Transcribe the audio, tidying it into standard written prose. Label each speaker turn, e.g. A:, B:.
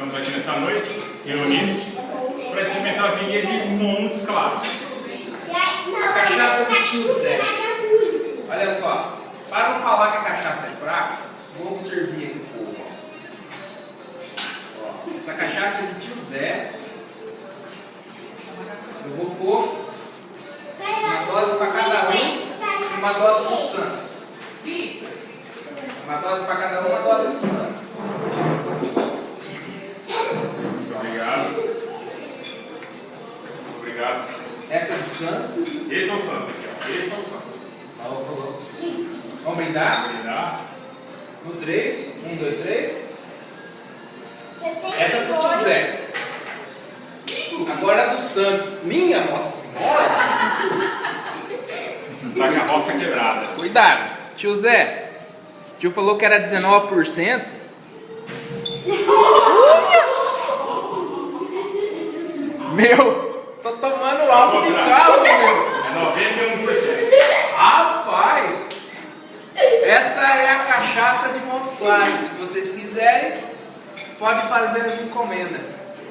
A: estamos aqui nessa noite, reunidos, para experimentar a vinha de Montes Claros.
B: A cachaça do tio Zé. Olha só, para não falar que a cachaça é fraca, vamos servir aqui o povo. Ó, essa cachaça é de tio Zé. Eu vou pôr uma dose para cada um e uma dose pro santo. Uma dose para cada um, uma dose pro santo.
A: Muito obrigado. Obrigado.
B: Essa é do santo.
A: Esse é o santo aqui, ó. Esse é o santo.
B: Vamos brindar?
A: Brindar.
B: No 3. 1, 2, 3. Essa é do tio Zé. Agora a do santo. Minha Nossa Senhora!
A: Da carroça quebrada.
B: Cuidado. Tio Zé. Tio falou que era 19%. Meu, tô tomando álcool de carro, meu.
A: É 91%.
B: Rapaz, essa é a cachaça de Montes Claros. Se vocês quiserem, pode fazer as encomendas.